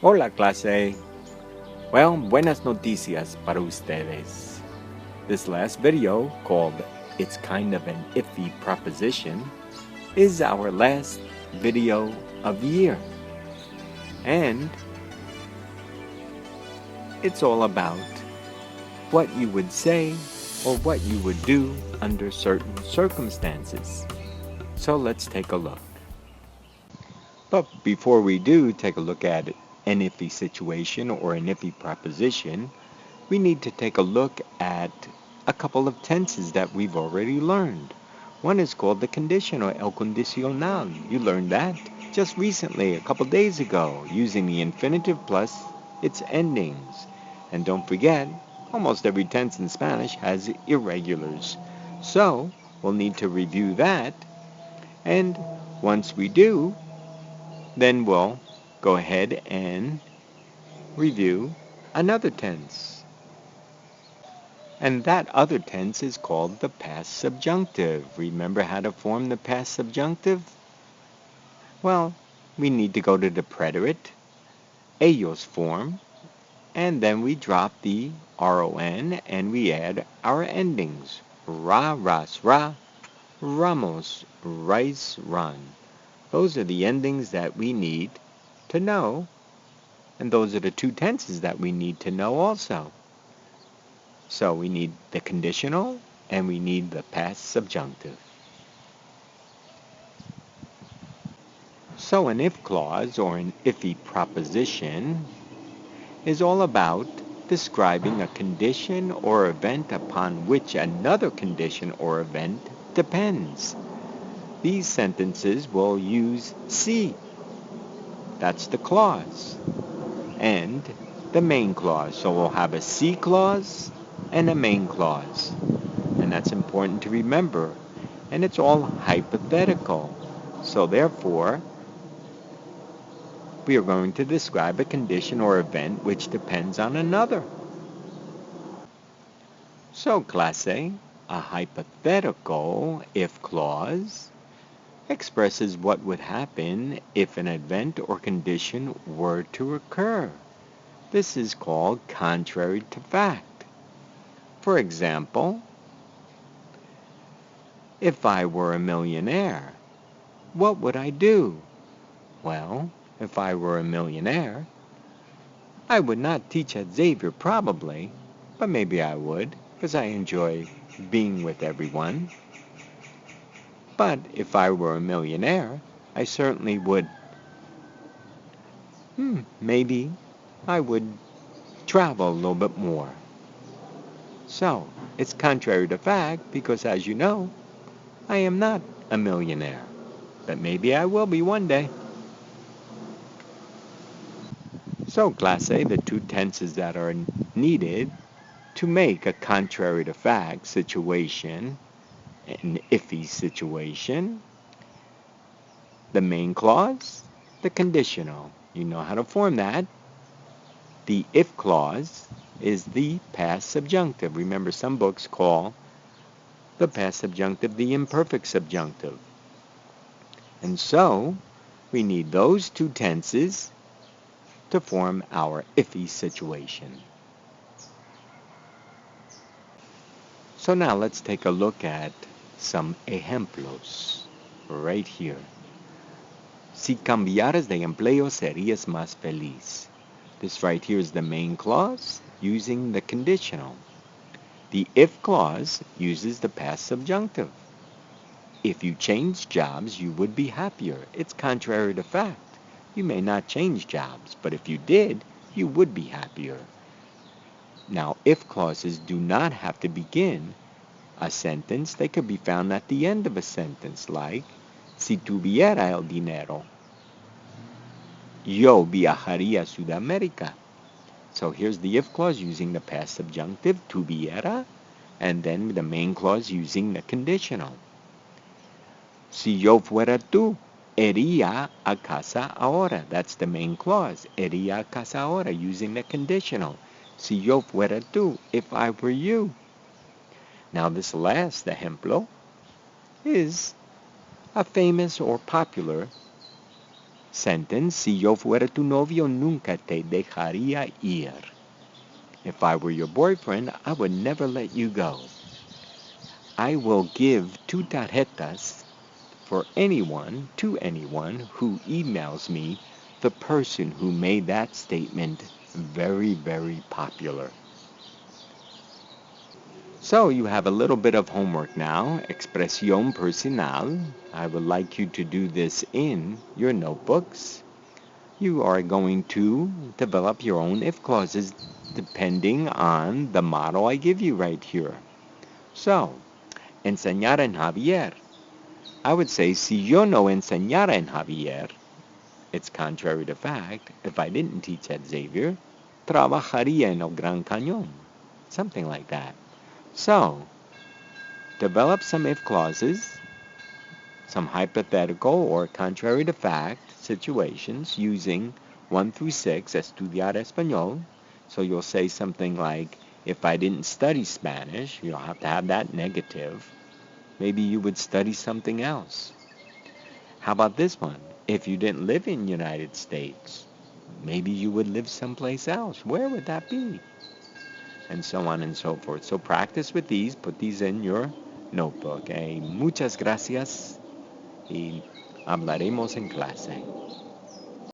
Hola clase. Well, buenas noticias para ustedes. This last video, called It's Kind of an Iffy Proposition, is our last video of the year. And it's all about what you would say or what you would do under certain circumstances. So let's take a look. But before we do take a look at an iffy situation or an iffy proposition, we need to take a look at a couple of tenses that we've already learned. One is called the conditional, el condicional. You learned that just recently, a couple days ago, using the infinitive plus its endings. And don't forget, almost every tense in Spanish has irregulars. So we'll need to review that. And once we do, then we'll go ahead and review another tense. And that other tense is called the past subjunctive. Remember how to form the past subjunctive? Well, we need to go to the preterite, ellos form, and then we drop the ron and we add our endings. Ra, ras, ra, ramos, rice, run. Those are the endings that we need to know, and those are the two tenses that we need to know also. So we need the conditional and we need the past subjunctive. So an if clause or an iffy proposition is all about describing a condition or event upon which another condition or event depends. These sentences will use si, that's the clause, and the main clause. So we'll have a si clause and a main clause. And that's important to remember. And it's all hypothetical. So therefore, we are going to describe a condition or event which depends on another. So clase, a hypothetical if clause expresses what would happen if an event or condition were to occur. This is called contrary to fact. For example, if I were a millionaire, what would I do? Well, if I were a millionaire, I would not teach at Xavier probably, but maybe I would, because I enjoy being with everyone. But if I were a millionaire, I certainly would, maybe I would travel a little bit more. So, it's contrary to fact because, as you know, I am not a millionaire, but maybe I will be one day. So, class A, the two tenses that are needed to make a contrary to fact situation, an iffy situation, the main clause, the conditional. You know how to form that. The if clause is the past subjunctive. Remember, some books call the past subjunctive the imperfect subjunctive. And so, we need those two tenses to form our iffy situation. So now let's take a look at some ejemplos right here. Si cambiaras de empleo serías más feliz. This right here is the main clause using the conditional. The if clause uses the past subjunctive. If you change jobs, you would be happier. It's contrary to fact. You may not change jobs, but if you did, you would be happier. Now, if clauses do not have to begin a sentence. They could be found at the end of a sentence, like, si tuviera el dinero, yo viajaría a Sudamérica. So here's the if clause using the past subjunctive, tuviera, and then the main clause using the conditional. Si yo fuera tú, iría a casa ahora. That's the main clause. Iría a casa ahora, using the conditional. Si yo fuera tú, if I were you. Now this last ejemplo is a famous or popular sentence, si yo fuera tu novio, nunca te dejaría ir. If I were your boyfriend, I would never let you go. I will give 2 tarjetas to anyone who emails me the person who made that statement very, very popular. So you have a little bit of homework now. Expresión personal. I would like you to do this in your notebooks. You are going to develop your own if clauses depending on the model I give you right here. So, enseñar en Javier. I would say, si yo no enseñara en Javier, it's contrary to fact. If I didn't teach at Xavier, trabajaría en el Gran Cañón. Something like that. So, develop some if clauses, some hypothetical or contrary to fact situations using 1 through 6, estudiar español. So you'll say something like, if I didn't study Spanish, you don't have to have that negative. Maybe you would study something else. How about this one? If you didn't live in the United States, maybe you would live someplace else. Where would that be? And so on and so forth. So practice with these. Put these in your notebook. Muchas gracias y hablaremos en clase.